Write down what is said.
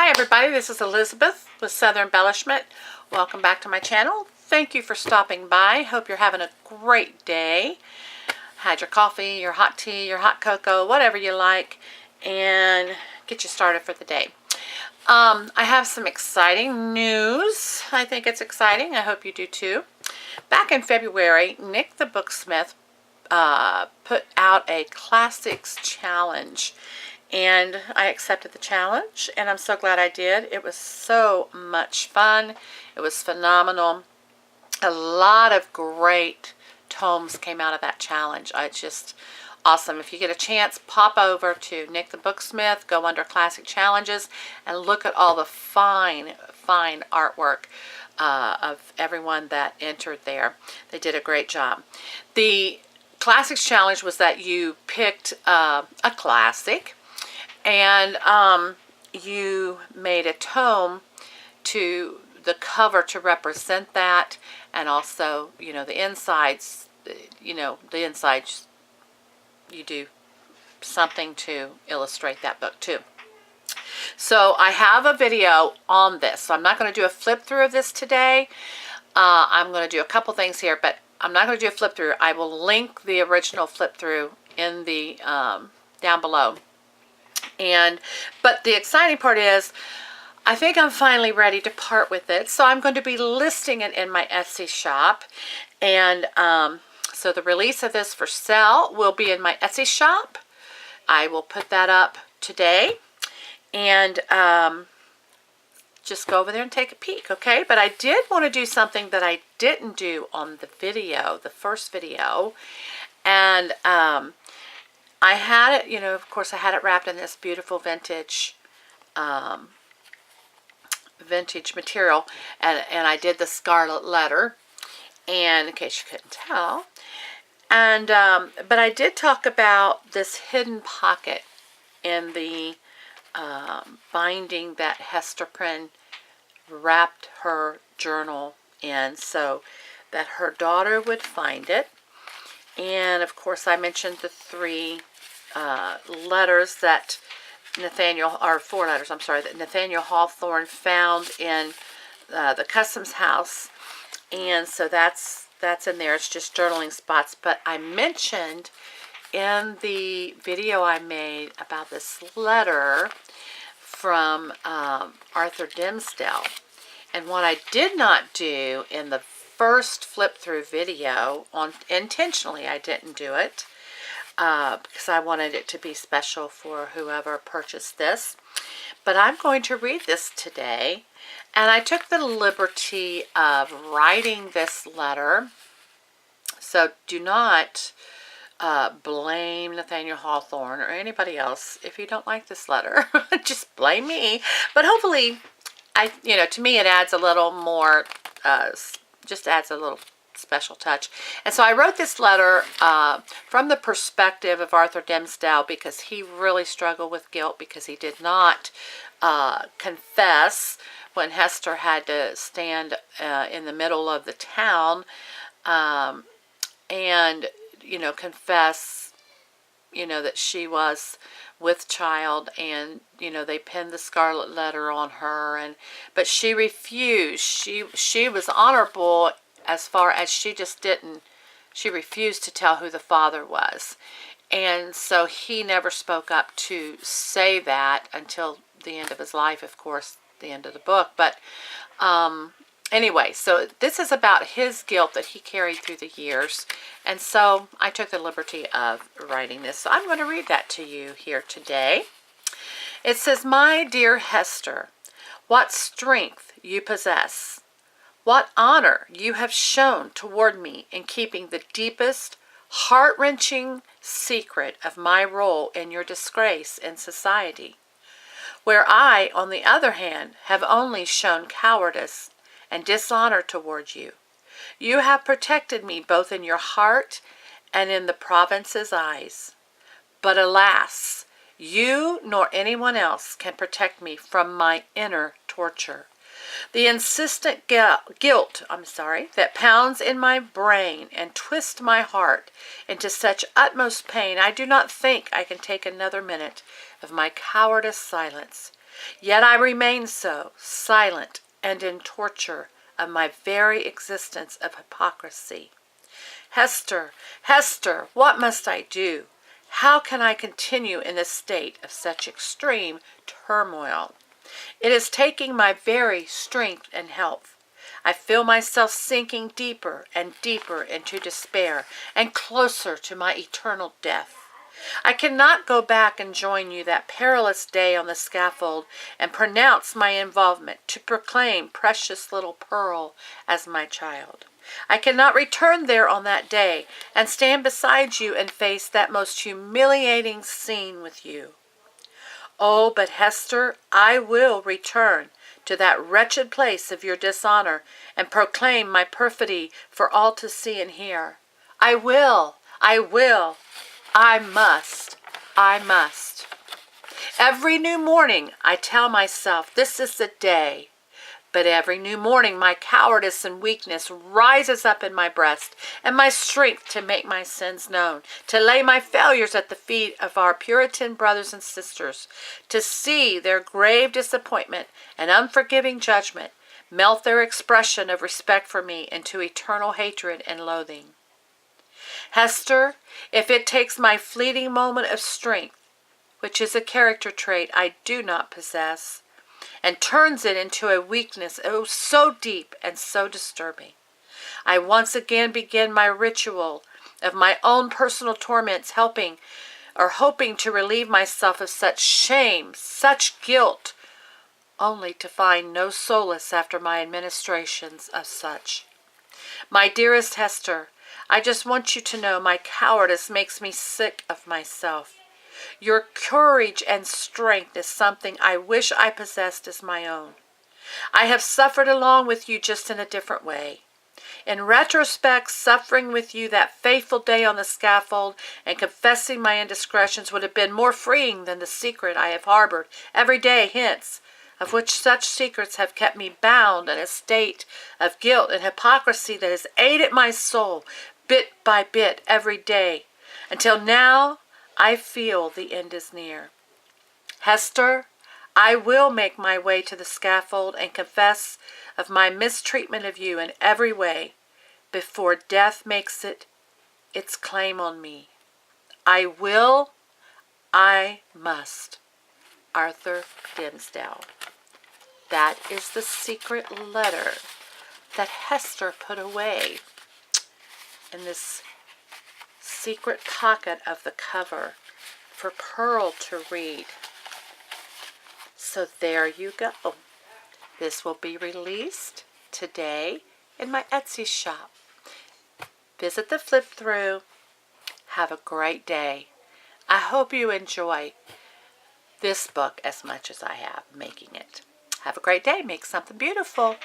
Hi everybody, this is Elizabeth with Southern Embellishment. Welcome back to my channel. Thank you for stopping by. Hope you're having a great day. Had your coffee, your hot tea, your hot cocoa, whatever you like, and get you started for the day. I have some exciting news. I think it's exciting. I hope you do too. Back in February, Nick the Booksmith put out a classics challenge. And I accepted the challenge, and I'm so glad I did. It was so much fun. It was phenomenal. A lot of great tomes came out of that challenge. It's just awesome. If you get a chance, pop over to Nick the Booksmith, go under Classic Challenges, and look at all the fine, fine artwork of everyone that entered there. They did a great job. The Classics Challenge was that you picked a classic, and you made a tome to the cover to represent that, and also, the insides, the insides, you do something to illustrate that book too. So I have a video on this. So I'm not going to do a flip through of this today. I'm going to do a couple things here, but I'm not going to do a flip through. I will link the original flip through in the down below. But the exciting part is, I think I'm finally ready to part with it. So I'm going to be listing it in my Etsy shop. And so the release of this for sale will be in my Etsy shop. I will put that up today. And just go over there and take a peek, okay? But I did want to do something that I didn't do on the video, the first video. And I had it, of course, I had it wrapped in this beautiful vintage material, and I did the Scarlet Letter, and in case you couldn't tell, and but I did talk about this hidden pocket in the binding that Hester Prynne wrapped her journal in, so that her daughter would find it. And of course, I mentioned the three letters that four letters, I'm sorry, that Nathaniel Hawthorne found in the customs house. And so that's in there. It's just journaling spots. But I mentioned in the video I made about this letter from Arthur Dimmesdale. And what I did not do in the first flip through video, intentionally I didn't do it, because I wanted it to be special for whoever purchased this. But I'm going to read this today, and I took the liberty of writing this letter. So do not blame Nathaniel Hawthorne or anybody else if you don't like this letter. Just blame me. But hopefully, to me it adds a little more, just adds a little special touch. And so I wrote this letter from the perspective of Arthur Dimmesdale, because he really struggled with guilt because he did not confess when Hester had to stand in the middle of the town and confess that she was with child, and they pinned the Scarlet Letter on her, but she refused. She was honorable as far as she refused to tell who the father was. And so he never spoke up to say that until the end of his life, of course, the end of the book. But anyway, so this is about his guilt that he carried through the years. And so I took the liberty of writing this. So I'm going to read that to you here today. It says, "My dear Hester, what strength you possess! What honor you have shown toward me in keeping the deepest, heart-wrenching secret of my role in your disgrace in society, where I, on the other hand, have only shown cowardice and dishonor toward you. You have protected me both in your heart and in the province's eyes. But alas, you nor anyone else can protect me from my inner torture. The insistent guilt that pounds in my brain and twists my heart into such utmost pain, I do not think I can take another minute of my cowardice silence. Yet I remain so, silent and in torture of my very existence of hypocrisy. Hester, Hester, what must I do? How can I continue in this state of such extreme turmoil? It is taking my very strength and health. I feel myself sinking deeper and deeper into despair and closer to my eternal death. I cannot go back and join you that perilous day on the scaffold and pronounce my involvement to proclaim precious little Pearl as my child. I cannot return there on that day and stand beside you and face that most humiliating scene with you. Oh, but Hester, I will return to that wretched place of your dishonor and proclaim my perfidy for all to see and hear. I will, I must. Every new morning I tell myself this is the day. But every new morning my cowardice and weakness rises up in my breast, and my strength to make my sins known, to lay my failures at the feet of our Puritan brothers and sisters, to see their grave disappointment and unforgiving judgment melt their expression of respect for me into eternal hatred and loathing. Hester, if it takes my fleeting moment of strength, which is a character trait I do not possess, and turns it into a weakness oh so deep and so disturbing, I once again begin my ritual of my own personal torments, hoping to relieve myself of such shame, such guilt, only to find no solace after my administrations of such. My dearest Hester, I just want you to know my cowardice makes me sick of myself. Your courage and strength is something I wish I possessed as my own. I have suffered along with you, just in a different way. In retrospect, suffering with you that fateful day on the scaffold and confessing my indiscretions would have been more freeing than the secret I have harbored every day hence, of which such secrets have kept me bound in a state of guilt and hypocrisy that has aided my soul bit by bit every day, until now I feel the end is near. Hester, I will make my way to the scaffold and confess of my mistreatment of you in every way before death makes its claim on me. I will, I must. Arthur Dimmesdale. That is the secret letter that Hester put away in this secret pocket of the cover for Pearl to read. So there you go. This will be released today in my Etsy shop. Visit the flip through. Have a great day. I hope you enjoy this book as much as I have making it. Have a great day. Make something beautiful.